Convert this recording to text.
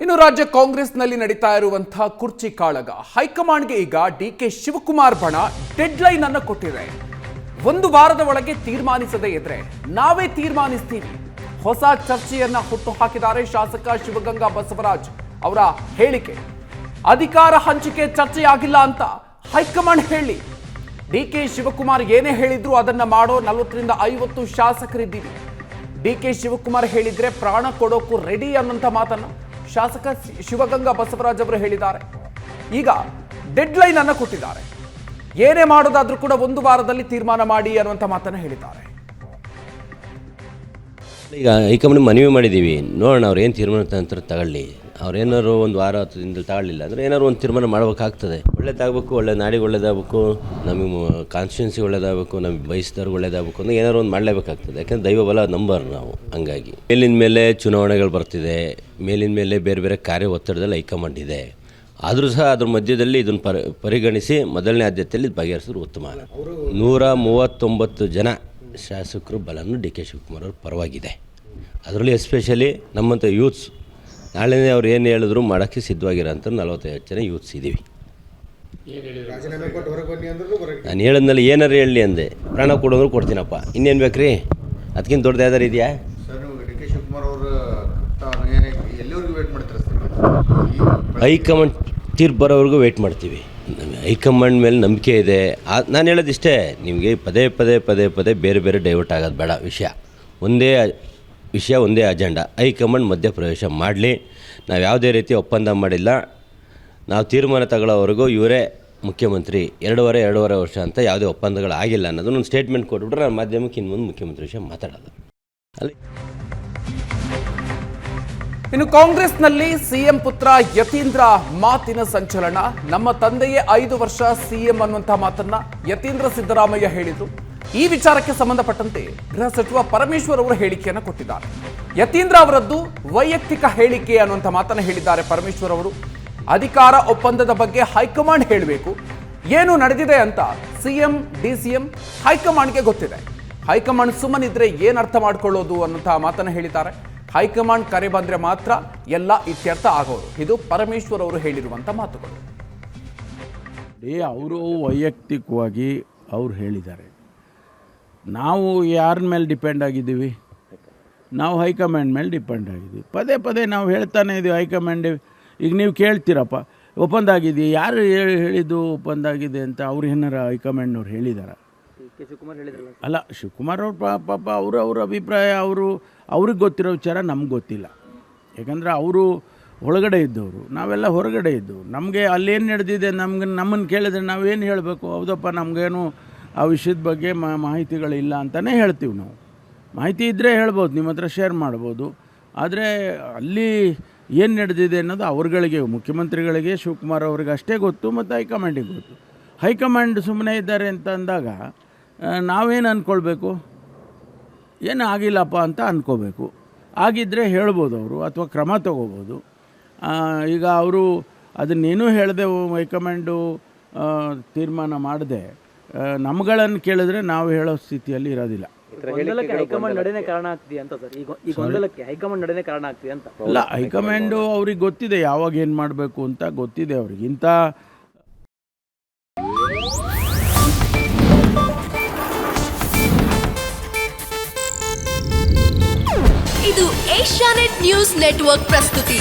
ಇನ್ನು ರಾಜ್ಯ ಕಾಂಗ್ರೆಸ್ನಲ್ಲಿ ನಡೀತಾ ಇರುವಂತಹ ಕುರ್ಚಿ ಕಾಳಗ ಹೈಕಮಾಂಡ್ಗೆ ಈಗ ಡಿಕೆ ಶಿವಕುಮಾರ್ ಬಣ ಡೆಡ್ಲೈನ್ ಅನ್ನು ಕೊಟ್ಟಿದೆ. ಒಂದು ವಾರದ ಒಳಗೆ ತೀರ್ಮಾನಿಸದೇ ಇದ್ರೆ ನಾವೇ ತೀರ್ಮಾನಿಸ್ತೀವಿ. ಹೊಸ ಚರ್ಚೆಯನ್ನ ಹುಟ್ಟು ಹಾಕಿದ್ದಾರೆ ಶಾಸಕ ಶಿವಗಂಗಾ ಬಸವರಾಜ್ ಅವರ ಹೇಳಿಕೆ. ಅಧಿಕಾರ ಹಂಚಿಕೆ ಚರ್ಚೆಯಾಗಿಲ್ಲ ಅಂತ ಹೈಕಮಾಂಡ್ ಹೇಳಿ ಡಿಕೆ ಶಿವಕುಮಾರ್ ಏನೇ ಹೇಳಿದ್ರು ಅದನ್ನ ಮಾಡೋ 40 ರಿಂದ 50 ಶಾಸಕರಿದ್ದೀವಿ. ಡಿಕೆ ಶಿವಕುಮಾರ್ ಹೇಳಿದ್ರೆ ಪ್ರಾಣ ಕೊಡೋಕು ರೆಡಿ ಅನ್ನೋಂಥ ಮಾತನ್ನ ಶಾಸಕ ಶಿವಗಂಗಾ ಬಸವರಾಜ್ ಅವರು ಹೇಳಿದ್ದಾರೆ. ಈಗ ಡೆಡ್ಲೈನ್ ಅನ್ನು ಕೊಟ್ಟಿದ್ದಾರೆ. ಏನೇ ಮಾಡೋದಾದ್ರೂ ಕೂಡ ಒಂದು ವಾರದಲ್ಲಿ ತೀರ್ಮಾನ ಮಾಡಿ ಅನ್ನುವಂಥ ಮಾತನ್ನ ಹೇಳಿದ್ದಾರೆ. ಈಗ ಹೈಕಮಾಂಡ್ ಮನವಿ ಮಾಡಿದ್ದೀವಿ, ನೋಡೋಣ ಅವ್ರು ಏನು ತೀರ್ಮಾನ ತಗೊಳ್ಳಿ. ಅವ್ರೇನಾದ್ರು ಒಂದು ವಾರ 10 ದಿನದಲ್ಲಿ ತಗೊಳ್ಳಿಲ್ಲ ಅಂದರೆ ಏನಾದ್ರು ಒಂದು ತೀರ್ಮಾನ ಮಾಡಬೇಕಾಗ್ತದೆ. ಒಳ್ಳೇದಾಗಬೇಕು, ಒಳ್ಳೆ ನಾಡಿಗೆ ಒಳ್ಳೇದಾಗಬೇಕು, ನಮಗೆ ಕಾನ್ಸ್ಟಿಟ್ಯೂನ್ಸಿ ಒಳ್ಳೇದಾಗಬೇಕು, ನಮಗೆ ಬಯಸಿದವ್ರಿಗೆ ಒಳ್ಳೇದಾಗಬೇಕು ಅಂದರೆ ಏನಾದ್ರು ಒಂದು ಮಾಡಲೇಬೇಕಾಗ್ತದೆ. ಯಾಕೆಂದರೆ ದೈವಬಲ ನಂಬರ್ ನಾವು. ಹಂಗಾಗಿ ಮೇಲಿನ ಮೇಲೆ ಚುನಾವಣೆಗಳು ಬರ್ತಿದೆ, ಮೇಲಿನ ಮೇಲೆ ಬೇರೆ ಬೇರೆ ಕಾರ್ಯ ಒತ್ತಡದಲ್ಲಿ ಹೈಕಮಾಂಡ್ ಇದೆ. ಆದರೂ ಸಹ ಅದ್ರ ಮಧ್ಯದಲ್ಲಿ ಇದನ್ನು ಪರಿಗಣಿಸಿ ಮೊದಲನೇ ಆದ್ಯತೆಯಲ್ಲಿ ಬಗೆಹರಿಸಿದ್ರು ಉತ್ತಮ. 139 ಜನ ಶಾಸಕರು ಬಲನು ಡಿ ಕೆ ಶಿವಕುಮಾರ್ ಅವ್ರ ಪರವಾಗಿದೆ. ಅದರಲ್ಲಿ ಎಸ್ಪೆಷಲಿ ನಮ್ಮಂಥ ಯೂತ್ಸ್ ನಾಳೆನೇ ಅವ್ರು ಏನು ಹೇಳಿದ್ರು ಮಾಡೋಕ್ಕೆ ಸಿದ್ಧವಾಗಿರೋಂಥ 45 ಜನ ಯೂತ್ಸ್ ಇದ್ದೀವಿ. ನಾನು ಹೇಳಿದ್ಮೇಲೆ ಏನಾರು ಹೇಳಲಿ ಅಂದೆ, ಪ್ರಾಣ ಕೊಡೋದ್ರು ಕೊಡ್ತೀನಪ್ಪ, ಇನ್ನೇನು ಬೇಕು ರೀ, ಅದಕ್ಕಿಂತ ದೊಡ್ಡದು ಯಾವ್ದಾರು ಇದೆಯಾ? ಹೈಕಮಾಂಡ್ ತೀರ್ಪು ಬರೋವರೆಗೂ ವೆಯ್ಟ್ ಮಾಡ್ತೀವಿ. ಹೈಕಮಾಂಡ್ ಮೇಲೆ ನಂಬಿಕೆ ಇದೆ. ನಾನು ಹೇಳೋದಿಷ್ಟೇ, ನಿಮಗೆ ಪದೇ ಪದೇ ಬೇರೆ ಬೇರೆ ಡೈವರ್ಟ್ ಆಗೋದು ಬೇಡ. ಒಂದೇ ಅಜೆಂಡಾ. ಹೈಕಮಾಂಡ್ ಮಧ್ಯಪ್ರವೇಶ ಮಾಡಲಿ. ನಾವು ಯಾವುದೇ ರೀತಿ ಒಪ್ಪಂದ ಮಾಡಿಲ್ಲ. ನಾವು ತೀರ್ಮಾನ ತಗೊಳ್ಳೋವರೆಗೂ ಇವರೇ ಮುಖ್ಯಮಂತ್ರಿ 2.5 ವರ್ಷ ಅಂತ ಯಾವುದೇ ಒಪ್ಪಂದಗಳು ಆಗಿಲ್ಲ ಅನ್ನೋದು ಒಂದು ಸ್ಟೇಟ್ಮೆಂಟ್ ಕೊಟ್ಬಿಟ್ರೆ ನಾನು ಮಾಧ್ಯಮಕ್ಕೆ ಇನ್ನು ಮುಂದೆ ಮುಖ್ಯಮಂತ್ರಿ ವಿಷಯ ಮಾತಾಡೋದು. ಅಲ್ಲಿ ಇನ್ನು ಕಾಂಗ್ರೆಸ್ನಲ್ಲಿ ಸಿಎಂ ಪುತ್ರ ಯತೀಂದ್ರ ಮಾತಿನ ಸಂಚಲನ. ನಮ್ಮ ತಂದೆಯೇ 5 ವರ್ಷ ಸಿಎಂ ಅನ್ನುವಂಥ ಮಾತನ್ನ ಯತೀಂದ್ರ ಸಿದ್ದರಾಮಯ್ಯ ಹೇಳಿದ್ರು. ಈ ವಿಚಾರಕ್ಕೆ ಸಂಬಂಧಪಟ್ಟಂತೆ ಗೃಹ ಸಚಿವ ಪರಮೇಶ್ವರ್ ಅವರು ಹೇಳಿಕೆಯನ್ನು ಕೊಟ್ಟಿದ್ದಾರೆ. ಯತೀಂದ್ರ ಅವರದ್ದು ವೈಯಕ್ತಿಕ ಹೇಳಿಕೆ ಅನ್ನುವಂಥ ಮಾತನ್ನ ಹೇಳಿದ್ದಾರೆ ಪರಮೇಶ್ವರ್ ಅವರು. ಅಧಿಕಾರ ಒಪ್ಪಂದದ ಬಗ್ಗೆ ಹೈಕಮಾಂಡ್ ಹೇಳಬೇಕು. ಏನು ನಡೆದಿದೆ ಅಂತ ಸಿಎಂ ಡಿಸಿಎಂ ಹೈಕಮಾಂಡ್ಗೆ ಗೊತ್ತಿದೆ. ಹೈಕಮಾಂಡ್ ಸುಮ್ಮನಿದ್ರೆ ಏನು ಅರ್ಥ ಮಾಡ್ಕೊಳ್ಳೋದು ಅನ್ನುವಂಥ ಮಾತನ್ನ ಹೇಳಿದ್ದಾರೆ. ಹೈಕಮಾಂಡ್ ಕರೆ ಬಂದರೆ ಮಾತ್ರ ಎಲ್ಲ ಇತ್ಯರ್ಥ ಆಗೋದು. ಇದು ಪರಮೇಶ್ವರ್ ಅವರು ಹೇಳಿರುವಂಥ ಮಾತುಗಳು. ಅವರು ವೈಯಕ್ತಿಕವಾಗಿ ಅವ್ರು ಹೇಳಿದ್ದಾರೆ. ನಾವು ಯಾರ ಮೇಲೆ ಡಿಪೆಂಡ್ ಆಗಿದ್ದೀವಿ? ನಾವು ಹೈಕಮಾಂಡ್ ಮೇಲೆ ಡಿಪೆಂಡ್ ಆಗಿದ್ದೀವಿ. ಪದೇ ನಾವು ಹೇಳ್ತಾನೆ ಇದ್ದೀವಿ ಹೈಕಮಾಂಡ್. ಈಗ ನೀವು ಕೇಳ್ತೀರಪ್ಪ ಒಪ್ಪಂದ ಆಗಿದೆಯಾ, ಯಾರು ಹೇಳಿದ್ದು ಒಪ್ಪಂದ ಆಗಿದೆ ಅಂತ? ಅವ್ರು ಏನಾರ ಹೈಕಮಾಂಡ್ನವ್ರು ಹೇಳಿದಾರ? ಅಲ್ಲ, ಶಿವಕುಮಾರ್ ಅವ್ರ ಪಾಪ ಅವ್ರ ಅಭಿಪ್ರಾಯ, ಅವ್ರಿಗೆ ಗೊತ್ತಿರೋ ವಿಚಾರ ನಮ್ಗೆ ಗೊತ್ತಿಲ್ಲ. ಯಾಕಂದರೆ ಅವರು ಒಳಗಡೆ ಇದ್ದವರು, ನಾವೆಲ್ಲ ಹೊರಗಡೆ ಇದ್ದವು. ನಮಗೆ ಅಲ್ಲೇನು ನಡೆದಿದೆ ನಮ್ಮನ್ನು ಕೇಳಿದ್ರೆ ನಾವೇನು ಹೇಳಬೇಕು? ಹೌದಪ್ಪ, ನಮಗೇನು ಆ ವಿಷಯದ ಬಗ್ಗೆ ಮಾಹಿತಿಗಳಿಲ್ಲ ಅಂತಲೇ ಹೇಳ್ತೀವಿ. ನಾವು ಮಾಹಿತಿ ಇದ್ದರೆ ಹೇಳ್ಬೋದು, ನಿಮ್ಮ ಹತ್ರ ಶೇರ್ ಮಾಡ್ಬೋದು. ಆದರೆ ಅಲ್ಲಿ ಏನು ನಡೆದಿದೆ ಅನ್ನೋದು ಅವ್ರಗಳಿಗೆ, ಮುಖ್ಯಮಂತ್ರಿಗಳಿಗೆ, ಶಿವಕುಮಾರ್ ಅವ್ರಿಗೆ ಅಷ್ಟೇ ಗೊತ್ತು, ಮತ್ತು ಹೈಕಮಾಂಡಿಗೆ ಗೊತ್ತು. ಹೈಕಮಾಂಡ್ ಸುಮ್ಮನೆ ಇದ್ದಾರೆ ಅಂತ ಅಂದಾಗ ನಾವೇನು ಅಂದ್ಕೊಳ್ಬೇಕು? ಏನು ಆಗಿಲ್ಲಪ್ಪ ಅಂತ ಅಂದ್ಕೋಬೇಕು. ಆಗಿದ್ದರೆ ಹೇಳ್ಬೋದು ಅವರು, ಅಥವಾ ಕ್ರಮ ತಗೋಬೋದು. ಈಗ ಅವರು ಅದನ್ನೇನೂ ಹೇಳದೆ ಹೈಕಮಾಂಡು ತೀರ್ಮಾನ ಮಾಡದೆ ನಮ್ಗಳನ್ನು ಕೇಳಿದ್ರೆ ನಾವು ಹೇಳೋ ಸ್ಥಿತಿಯಲ್ಲಿ ಇರೋದಿಲ್ಲ. ಹೈಕಮಾಂಡ್ ನಡೆನೇ ಕಾರಣ ಆಗ್ತಿದೆ ಅಂತ ಸರ್. ಈ ಗೊಂದಲಕ್ಕೆ ಹೈಕಮಾಂಡ್ ನಡೆನೇ ಕಾರಣ ಆಗ್ತಿದೆ ಅಂತ ಅಲ್ಲ, ಹೈಕಮಾಂಡು ಅವ್ರಿಗೆ ಗೊತ್ತಿದೆ ಯಾವಾಗ ಏನು ಮಾಡಬೇಕು ಅಂತ ಗೊತ್ತಿದೆ ಅವ್ರಿಗೆ. ಇದು ಏಷ್ಯಾನೆಟ್ ನ್ಯೂಸ್ ನೆಟ್ವರ್ಕ್ ಪ್ರಸ್ತುತಿ.